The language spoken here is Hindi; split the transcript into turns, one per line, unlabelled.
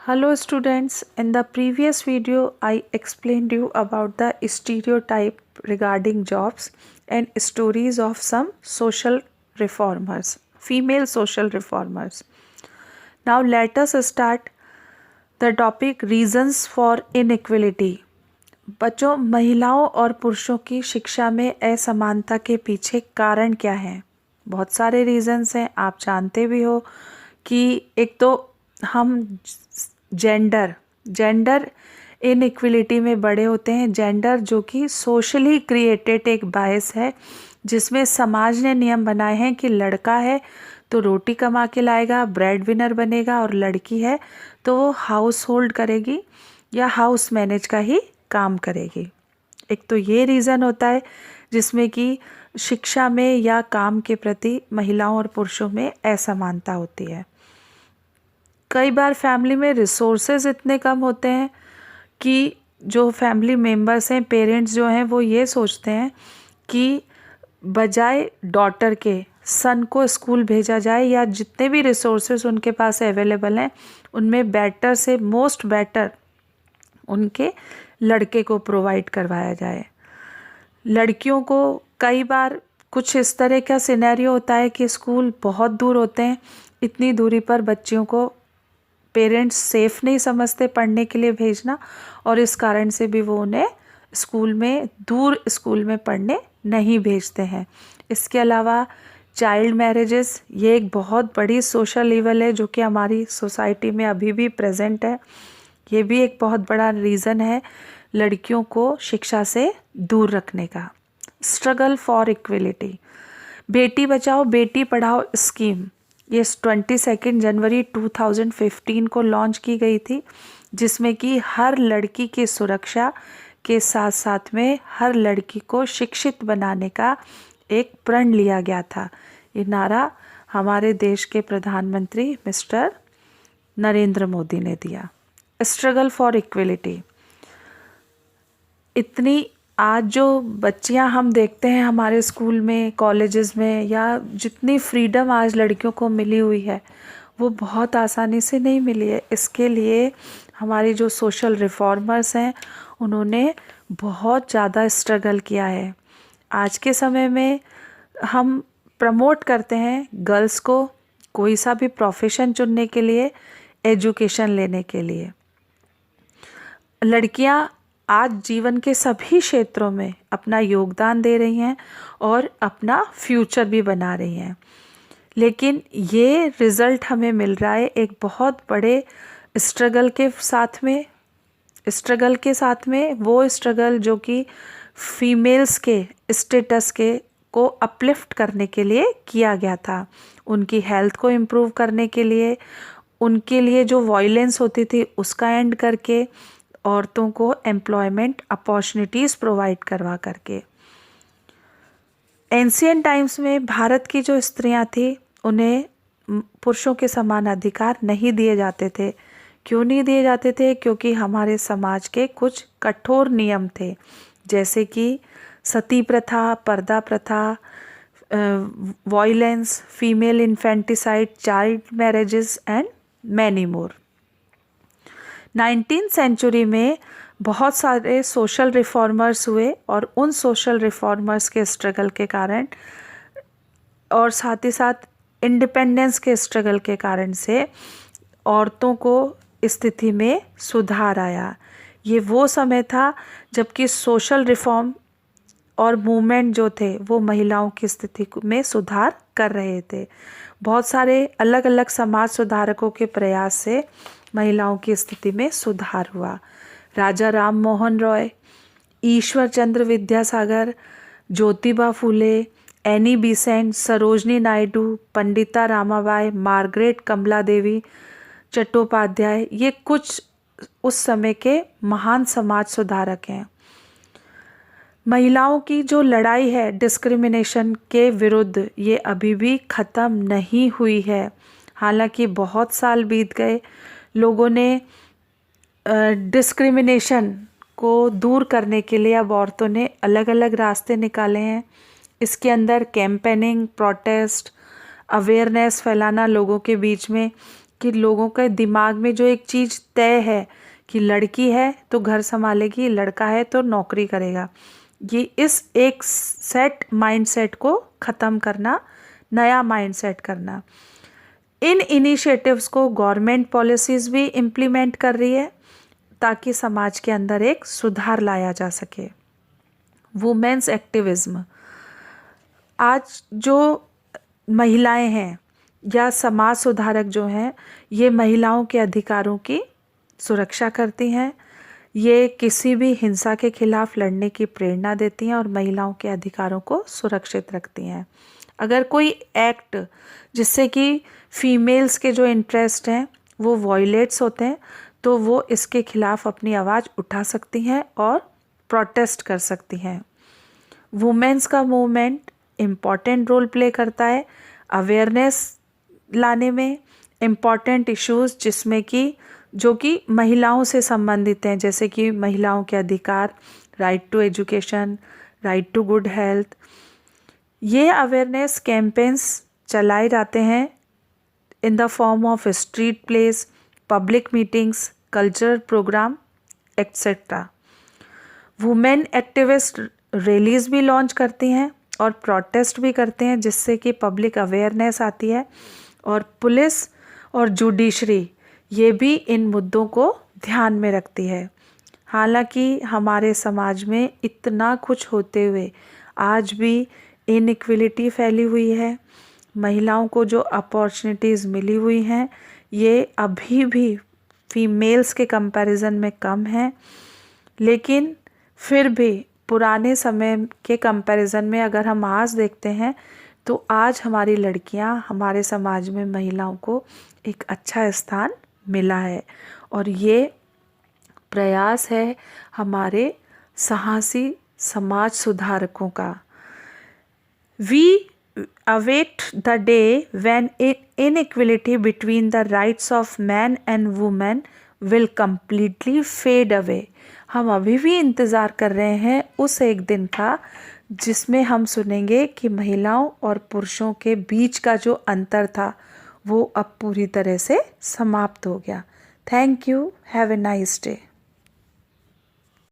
Hello students, in the previous video I explained you about the stereotype regarding jobs and stories of some social reformers, female social reformers. Now let us start the topic reasons for inequality. बच्चों, महिलाओं और पुरुषों की शिक्षा में असमानता के पीछे कारण क्या हैं? बहुत सारे रीजंस हैं, आप जानते भी हो कि एक तो हम जेंडर इनइक्वलिटी में बड़े होते हैं। जेंडर जो कि सोशली क्रिएटेड एक बायस है, जिसमें समाज ने नियम बनाए हैं कि लड़का है तो रोटी कमा के लाएगा, ब्रेड विनर बनेगा, और लड़की है तो वो हाउस होल्ड करेगी या हाउस मैनेज का ही काम करेगी। एक तो ये रीज़न होता है जिसमें कि शिक्षा में या काम के प्रति महिलाओं और पुरुषों में असमानता होती है। कई बार फैमिली में रिसोर्सेज इतने कम होते हैं कि जो फैमिली मेंबर्स हैं, पेरेंट्स जो हैं, वो ये सोचते हैं कि बजाय डॉटर के सन को स्कूल भेजा जाए या जितने भी रिसोर्सेज उनके पास अवेलेबल हैं उनमें बेटर से मोस्ट बेटर उनके लड़के को प्रोवाइड करवाया जाए। लड़कियों को कई बार कुछ इस तरह का सिनेरियो होता है कि स्कूल बहुत दूर होते हैं, इतनी दूरी पर बच्चियों को पेरेंट्स सेफ नहीं समझते पढ़ने के लिए भेजना, और इस कारण से भी वो उन्हें दूर स्कूल में पढ़ने नहीं भेजते हैं। इसके अलावा चाइल्ड मैरिजेस, ये एक बहुत बड़ी सोशल इवल है जो कि हमारी सोसाइटी में अभी भी प्रेजेंट है। ये भी एक बहुत बड़ा रीज़न है लड़कियों को शिक्षा से दूर रखने का। Struggle for equality, Beti Bachao Beti Padhao scheme, ये 22 जनवरी 2015 को लॉन्च की गई थी, जिसमें कि हर लड़की की सुरक्षा के साथ साथ में हर लड़की को शिक्षित बनाने का एक प्रण लिया गया था। ये नारा हमारे देश के प्रधानमंत्री मिस्टर नरेंद्र मोदी ने दिया। स्ट्रगल फॉर इक्वलिटी, इतनी आज जो बच्चियां हम देखते हैं हमारे स्कूल में, कॉलेजेस में, या जितनी फ्रीडम आज लड़कियों को मिली हुई है वो बहुत आसानी से नहीं मिली है। इसके लिए हमारे जो सोशल रिफॉर्मर्स हैं उन्होंने बहुत ज़्यादा स्ट्रगल किया है। आज के समय में हम प्रमोट करते हैं गर्ल्स को कोई सा भी प्रोफेशन चुनने के लिए, एजुकेशन लेने के लिए। लड़कियां आज जीवन के सभी क्षेत्रों में अपना योगदान दे रही हैं और अपना फ्यूचर भी बना रही हैं, लेकिन ये रिज़ल्ट हमें मिल रहा है एक बहुत बड़े स्ट्रगल के साथ में। वो स्ट्रगल जो कि फीमेल्स के स्टेटस को अपलिफ्ट करने के लिए किया गया था, उनकी हेल्थ को इम्प्रूव करने के लिए, उनके लिए जो वायलेंस होती थी उसका एंड करके, औरतों को एम्प्लॉयमेंट अपॉर्चुनिटीज़ प्रोवाइड करवा करके। एंशियंट टाइम्स में भारत की जो स्त्रियां थी उन्हें पुरुषों के समान अधिकार नहीं दिए जाते थे। क्यों नहीं दिए जाते थे? क्योंकि हमारे समाज के कुछ कठोर नियम थे, जैसे कि सती प्रथा, पर्दा प्रथा, violence, female infanticide, child marriages and many more. 19th century में बहुत सारे सोशल रिफॉर्मर्स हुए, और उन सोशल रिफॉर्मर्स के स्ट्रगल के कारण और साथ ही साथ इंडिपेंडेंस के स्ट्रगल के कारण से औरतों को स्थिति में सुधार आया। ये वो समय था जबकि सोशल रिफॉर्म और मूवमेंट जो थे वो महिलाओं की स्थिति में सुधार कर रहे थे। बहुत सारे अलग अलग समाज सुधारकों के प्रयास से महिलाओं की स्थिति में सुधार हुआ। राजा Ram Mohan Roy, Ishwar Chandra Vidyasagar, Jyotiba Phule, Annie Besant, Sarojini Naidu, Pandita Ramabai, Margaret कमला देवी चट्टोपाध्याय, ये कुछ उस समय के महान समाज सुधारक हैं। महिलाओं की जो लड़ाई है डिस्क्रिमिनेशन के विरुद्ध, ये अभी भी ख़त्म नहीं हुई है। हालांकि बहुत साल बीत गए, लोगों ने डिस्क्रिमिनेशन को दूर करने के लिए अब औरतों ने अलग अलग रास्ते निकाले हैं। इसके अंदर कैंपेनिंग, प्रोटेस्ट, अवेयरनेस फैलाना लोगों के बीच में, कि लोगों के दिमाग में जो एक चीज़ तय है कि लड़की है तो घर संभालेगी, लड़का है तो नौकरी करेगा, ये इस एक सेट माइंडसेट को ख़त्म करना, नया माइंडसेट करना। इन इनिशिएटिव्स को गवर्नमेंट पॉलिसीज़ भी इम्प्लीमेंट कर रही है ताकि समाज के अंदर एक सुधार लाया जा सके। वुमेन्स एक्टिविज्म, आज जो महिलाएं हैं या समाज सुधारक जो हैं, ये महिलाओं के अधिकारों की सुरक्षा करती हैं, ये किसी भी हिंसा के खिलाफ लड़ने की प्रेरणा देती हैं और महिलाओं के अधिकारों को सुरक्षित रखती हैं। अगर कोई एक्ट जिससे कि फीमेल्स के जो इंटरेस्ट हैं वो वॉयलेट्स होते हैं तो वो इसके खिलाफ अपनी आवाज़ उठा सकती हैं और प्रोटेस्ट कर सकती हैं। वुमेन्स का मूवमेंट इम्पॉर्टेंट रोल प्ले करता है अवेयरनेस लाने में, इम्पॉर्टेंट इश्यूज़ जिसमें कि जो कि महिलाओं से संबंधित हैं, जैसे कि महिलाओं के अधिकार, right to education, right to good health. ये अवेयरनेस कैंपेन्स चलाए जाते हैं in the form of street plays, public meetings, cultural program etcetera. Women activist rallies भी लॉन्च करती हैं और प्रोटेस्ट भी करते हैं जिससे कि पब्लिक अवेयरनेस आती है, और पुलिस और जुडिशरी ये भी इन मुद्दों को ध्यान में रखती है। हालांकि हमारे समाज में इतना कुछ होते हुए आज भी इनइक्वलिटी फैली हुई है, महिलाओं को जो अपॉर्चुनिटीज़ मिली हुई हैं ये अभी भी फीमेल्स के कंपैरिजन में कम है, लेकिन फिर भी पुराने समय के कंपैरिजन में अगर हम आज देखते हैं तो आज हमारी लड़कियां, हमारे समाज में महिलाओं को एक अच्छा स्थान मिला है और ये प्रयास है हमारे साहसी समाज सुधारकों का। We await the day when inequality between the rights of man and woman will completely fade away। हम अभी भी इंतज़ार कर रहे हैं उस एक दिन का जिसमें हम सुनेंगे कि महिलाओं और पुरुषों के बीच का जो अंतर था वो अब पूरी तरह से समाप्त हो गया। Thank you, have a nice day.